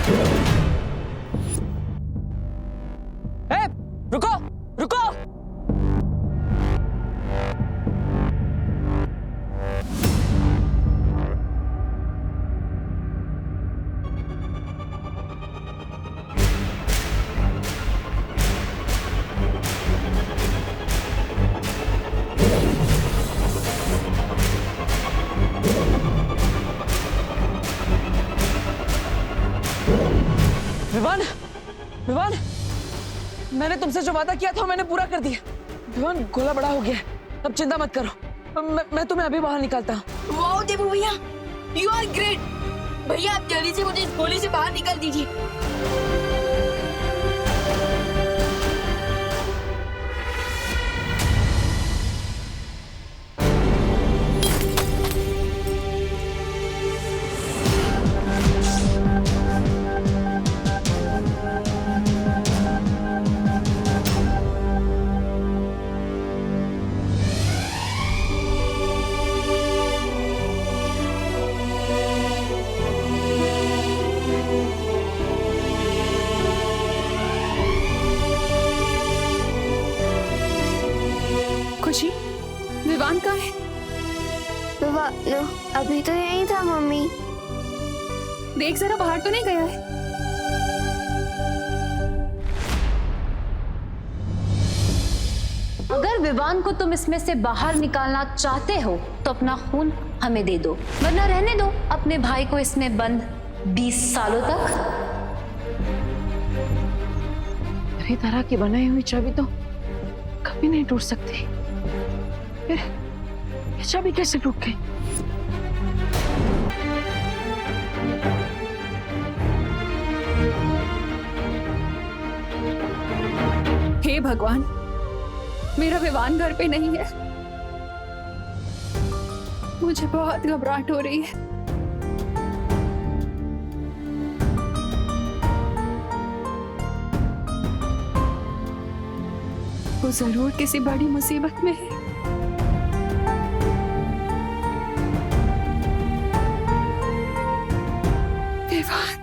ए, रुको रुको। विवान, विवान, मैंने तुमसे जो वादा किया था मैंने पूरा कर दिया। विवान, गोला बड़ा हो गया है, अब चिंता मत करो। मैं तुम्हें अभी बाहर निकालता हूँ। वाओ देवू भैया, यू आर ग्रेट। भैया आप जल्दी से मुझे इस गोली से बाहर निकाल दीजिए। खुशी, विवान कहाँ है? अभी तो यही था मम्मी। देख जरा, बाहर तो नहीं गया है? अगर विवान को तुम इसमें से बाहर निकालना चाहते हो तो अपना खून हमें दे दो, वरना रहने दो अपने भाई को इसमें बंद 20 सालों तक। मेरी तरह की बनाई हुई चाबी तो कभी नहीं टूट सकती। फिर ये चाबी कैसे टूट गई? हे भगवान, मेरा विवान घर पे नहीं है। मुझे बहुत घबराहट हो रही है। वो जरूर किसी बड़ी मुसीबत में है। विवान,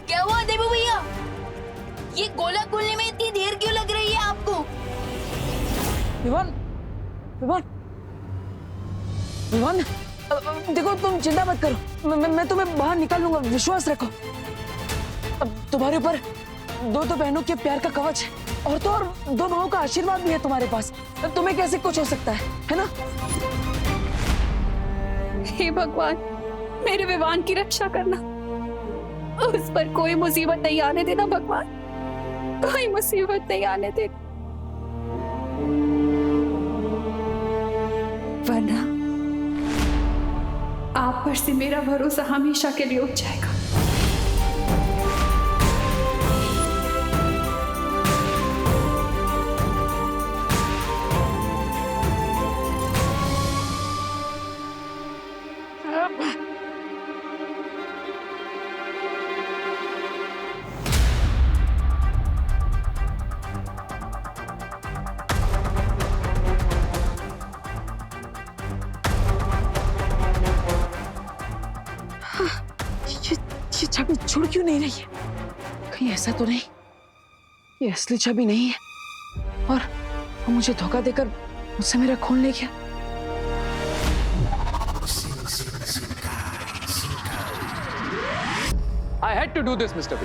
क्या हुआ देवू भैया? ये गोला खोलने में इतनी देर क्यों लग रही है आपको? विवान, विवान, विवान, देखो तुम चिंता मत करो। मैं तुम्हें बाहर निकाल लूंगा, विश्वास रखो। अब तुम्हारे ऊपर दो बहनों के प्यार का कवच है, और तो और 2 भाइयों का आशीर्वाद भी है तुम्हारे पास। तुम्हें कैसे कुछ हो सकता है ना? हे भगवान, मेरे विवान की रक्षा करना। उस पर कोई मुसीबत नहीं आने देना भगवान, कोई मुसीबत नहीं आने देना, वरना आप पर से मेरा भरोसा हमेशा के लिए उठ जाएगा। ये छवि छुड़ क्यों नहीं रही है? कहीं ऐसा तो नहीं ये असली छवि नहीं है और वो मुझे धोखा देकर मुझसे मेरा खून ले गया? I had to do this, Mr. B,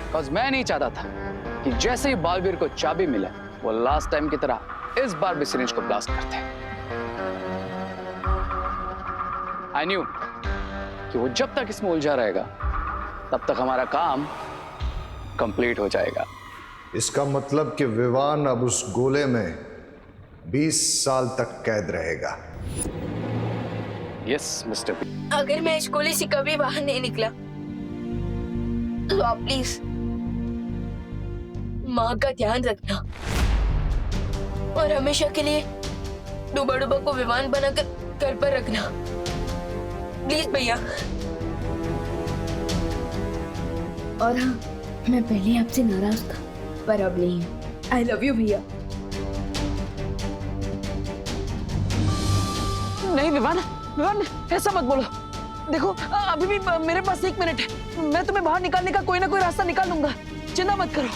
because मैं नहीं चाहता था कि जैसे ही बालवीर को चाबी मिले वो लास्ट टाइम की तरह इस बार भी सिरिंज को ब्लास्ट करते। I knew कि वो जब तक इसमें उलझा रहेगा तब तक हमारा काम कंप्लीट हो जाएगा। इसका मतलब कि विवान अब उस गोले में 20 साल तक कैद रहेगा। Yes mister B. अगर मैं इस गोली से कभी बाहर नहीं निकला तो आप प्लीज माँ का ध्यान रखना और हमेशा के लिए डूबा डूबा को विमान बनाकर घर पर रखना, प्लीज भैया। और हाँ, मैं पहले आपसे नाराज था पर अब नहीं हूँ। आई लव यू भैया। नहीं विवान, विवान ऐसा मत बोलो। देखो अभी भी मेरे पास 1 मिनट है, मैं तुम्हें बाहर निकालने का कोई ना कोई रास्ता निकाल लूंगा, चिंता मत करो।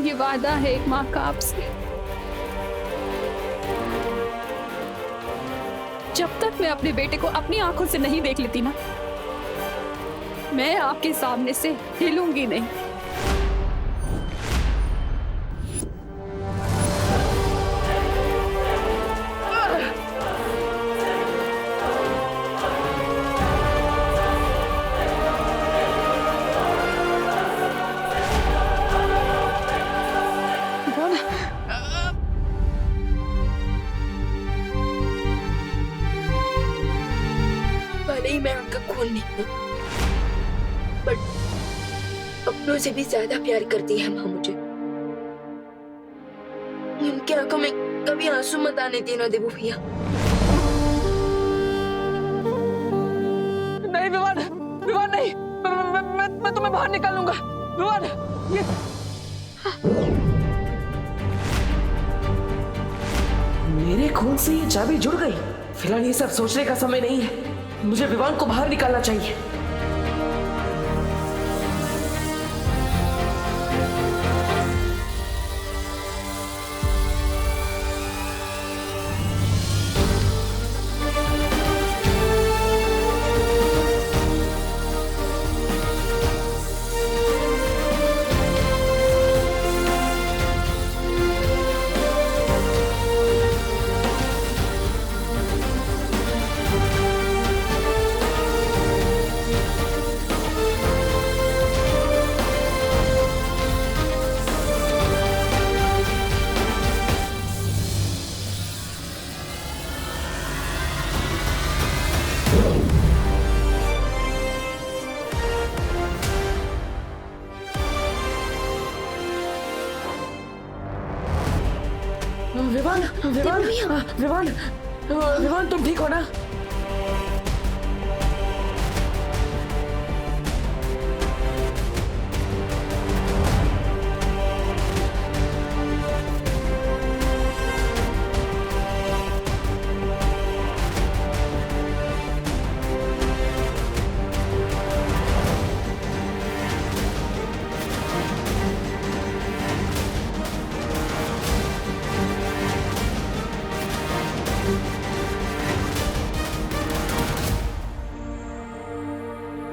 ये वादा है एक माँ का आपसे, जब तक मैं अपने बेटे को अपनी आंखों से नहीं देख लेती ना, मैं आपके सामने से हिलूंगी नहीं। भले ही मैं उनका खून नहीं हूँ, बट अपनों से भी ज्यादा प्यार करती है माँ मुझे। उनकी आंखों में कभी आंसू मत आने देना देवू भैया। नहीं विवान, विवान नहीं, मैं तुम्हें बाहर निकाल लूंगा। विवान ये मेरे खून से ये चाबी जुड़ गई। फिलहाल ये सब सोचने का समय नहीं है, मुझे विवान को बाहर निकालना चाहिए। विवान, विवान, विवान, विवान तुम ठीक हो ना?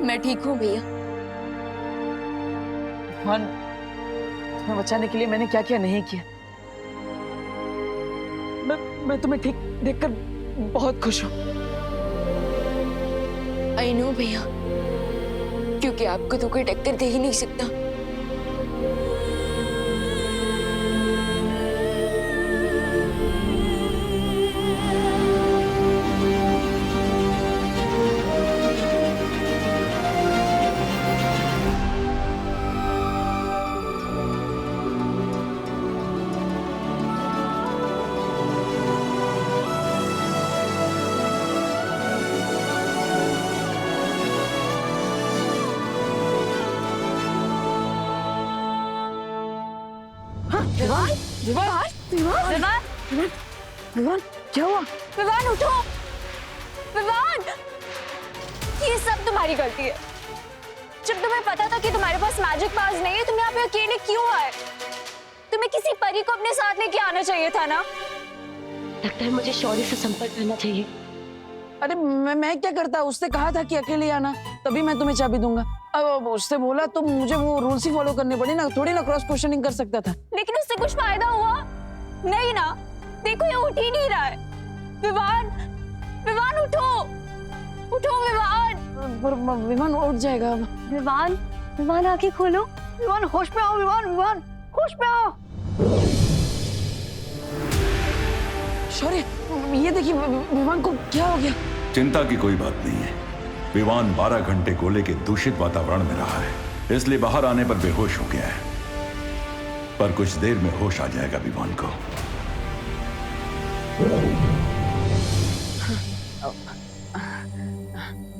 मैं ठीक हूँ भैया। विवान, तुम्हें बचाने के लिए मैंने क्या क्या नहीं किया। मैं तुम्हें ठीक देखकर बहुत खुश हूँ। आई नो भैया, क्योंकि आपको तो कोई टक्कर दे ही नहीं सकता। विवान, विवान, विवान, विवान, विवान, क्या हुआ? विवान उठो, विवान, ये सब तुम्हारी गलती है। जब तुम्हें पता था कि तुम्हारे पास मैजिक पास नहीं है, तुम यहाँ पे अकेले क्यों आए? तुम्हें किसी परी को अपने साथ लेके आना चाहिए था ना। लगता है मुझे शौर्य से संपर्क करना चाहिए। अरे मैं क्या करता, उससे कहा था कि अकेले आना, तभी मैं तुम्हें चाबी दूंगा। अब उससे बोला तो मुझे वो रूल्स ही फॉलो करने पड़े ना, थोड़ी ना क्रॉस क्वेश्चनिंग कर सकता था। लेकिन उससे कुछ फायदा हुआ नहीं ना। देखो ये उठ ही नहीं रहा है। विवान, विवान उठो, उठो विवान। विमान उठ जाएगा अब। विवान, विवान आंखें खोलो। विमान होश में आओ, विमान, विमान होश में आओ। शौर्य, ये देखिए विमान को क्या हो गया? चिंता की कोई बात नहीं है, विवान 12 घंटे गोले के दूषित वातावरण में रहा है, इसलिए बाहर आने पर बेहोश हो गया है। पर कुछ देर में होश आ जाएगा विवान को।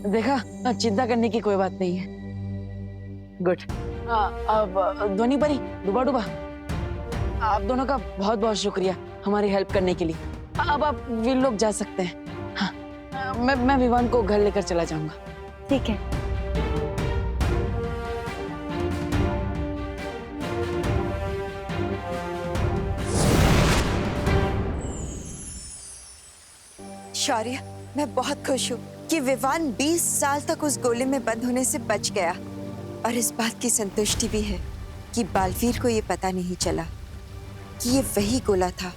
देखा, चिंता करने की कोई बात नहीं है। गुड। अब ध्वनि परी, डूबा डूबा, आप दोनों का बहुत बहुत शुक्रिया हमारी हेल्प करने के लिए। अब आप वीर लोग जा सकते हैं। हाँ, मैं विवान को घर लेकर चला जाऊंगा। ठीक है। शौर्य, मैं बहुत खुश हूँ कि विवान 20 साल तक उस गोले में बंद होने से बच गया, और इस बात की संतुष्टि भी है कि बालवीर को ये पता नहीं चला कि ये वही गोला था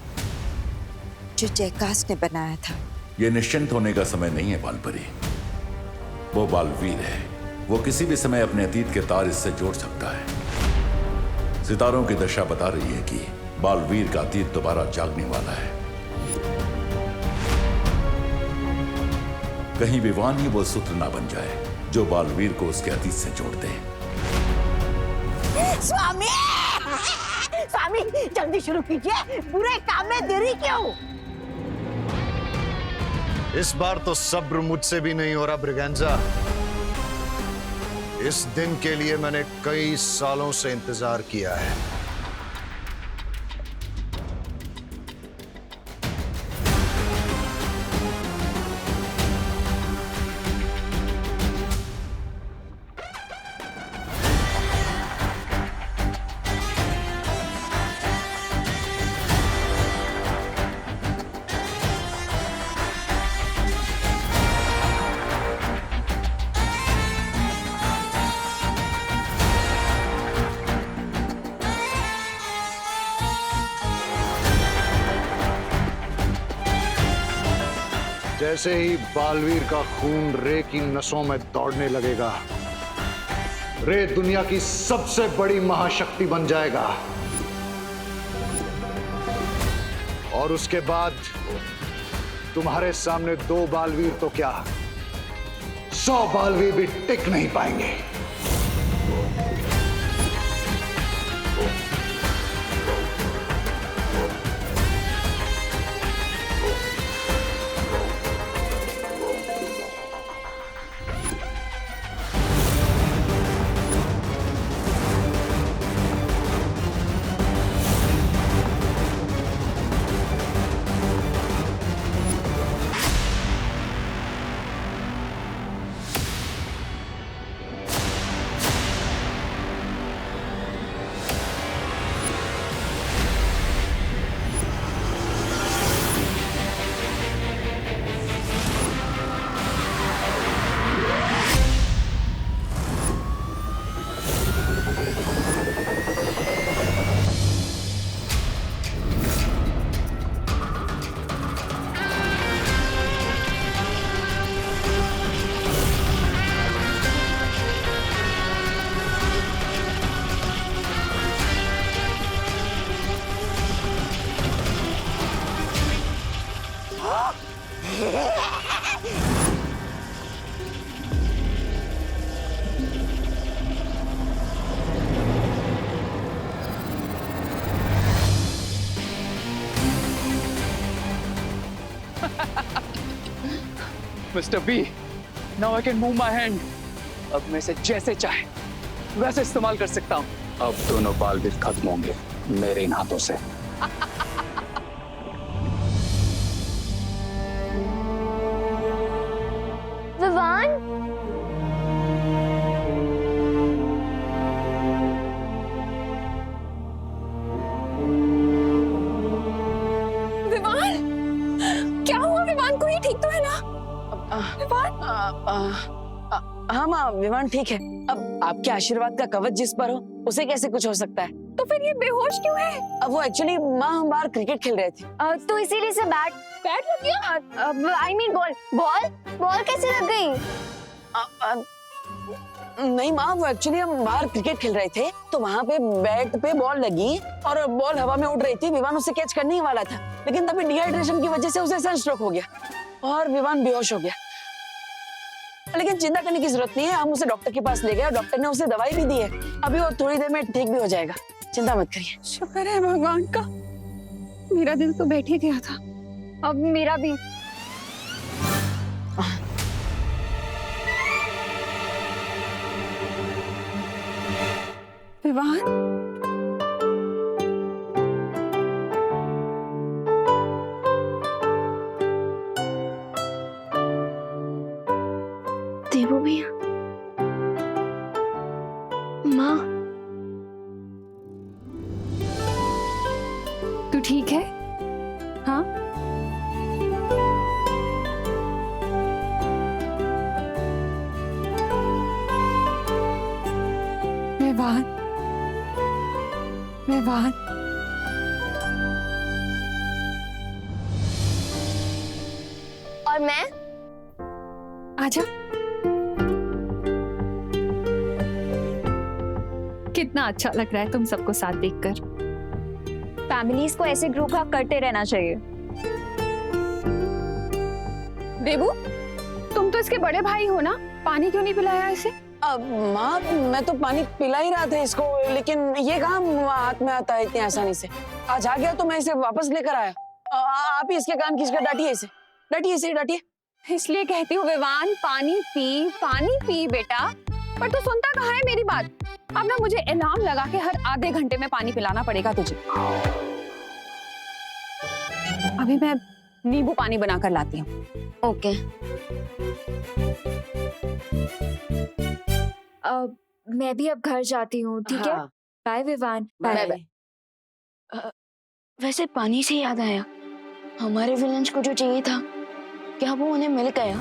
जो जयकाश ने बनाया था। ये निश्चिंत होने का समय नहीं है बालपरी। वो बालवीर है, वो किसी भी समय अपने अतीत के तार इससे जोड़ सकता है। सितारों की दशा बता रही है कि बालवीर का अतीत दोबारा जागने वाला है। कहीं विवान ही वो सूत्र ना बन जाए जो बालवीर को उसके अतीत से जोड़ दे। स्वामी, स्वामी जल्दी शुरू कीजिए, बुरे काम में देरी क्यों? इस बार तो सब्र मुझसे भी नहीं हो रहा ब्रिगेंजा। इस दिन के लिए मैंने कई सालों से इंतजार किया है। जैसे ही बालवीर का खून रे की नसों में दौड़ने लगेगा, रे दुनिया की सबसे बड़ी महाशक्ति बन जाएगा। और उसके बाद तुम्हारे सामने 2 बालवीर तो क्या, 100 बालवीर भी टिक नहीं पाएंगे। Mr. B, now I can move my hand. अब मैं इसे जैसे चाहे वैसे इस्तेमाल कर सकता हूँ। अब दोनों बालवीर खत्म होंगे मेरे इन हाथों से। विवान, विवान, क्या हुआ विवान को? ये ठीक तो है ना? विवान? हाँ माँ, विवान ठीक है। अब आपके आशीर्वाद का कवच जिस पर हो उसे कैसे कुछ हो सकता है? तो फिर ये बेहोश क्यों है? अब वो एक्चुअली माँ हम बाहर क्रिकेट खेल रहे थे। तो इसीलिए से बैट लग गया? आई मीन बॉल कैसे लग गई? नहीं माँ, वो एक्चुअली हम बाहर क्रिकेट खेल रहे थे तो वहाँ पे बैट पे बॉल लगी और बॉल हवा में उड़ रही थी। विवान उसे कैच करने ही वाला था, लेकिन तभी डिहाइड्रेशन की वजह से उसे सनस्ट्रोक हो गया और विवान बेहोश हो गया। लेकिन चिंता करने की जरूरत नहीं है, हम उसे डॉक्टर के पास ले गए, डॉक्टर ने उसे दवाई भी दी है, अभी वो थोड़ी देर में ठीक भी हो जाएगा, चिंता मत करिए। शुक्र है भगवान का, मेरा दिल तो बैठ ही गया था। अब मेरा भी। विवान, देवू भैया, माँ, तू ठीक है? हाँ, विवान, विवान, और मैं? आजा। कितना अच्छा लग रहा है तुम सबको साथ देखकर। फैमिलीज को ऐसे ग्रुप हग करते रहना चाहिए। देबू, तुम तो इसके बड़े भाई हो ना, पानी क्यों नहीं पिलाया इसे? अब माँ, मैं तो पानी पिला ही रहा था इसको, लेकिन ये काम हाथ में आता है इतनी आसानी से। आज आ गया तो मैं इसे वापस लेकर आया। आप ही इसके कान खींचकर डांटिए इसे, डांटिए इसे, डांटिए। इसलिए कहती हूँ विवान, पानी पी बेटा। पर तू सुनता कहाँ है मेरी बात? अब ना मुझे अलार्म लगा के हर आधे घंटे में पानी पिलाना पड़ेगा तुझे। अभी मैं नींबू पानी बनाकर लाती हूँ। ओके। मैं भी अब घर जाती हूँ, ठीक है? बाय विवान। बाय। वैसे पानी से याद आया, हमारे विलेंस को जो चाहिए था, क्या वो उन्हें मिल गया?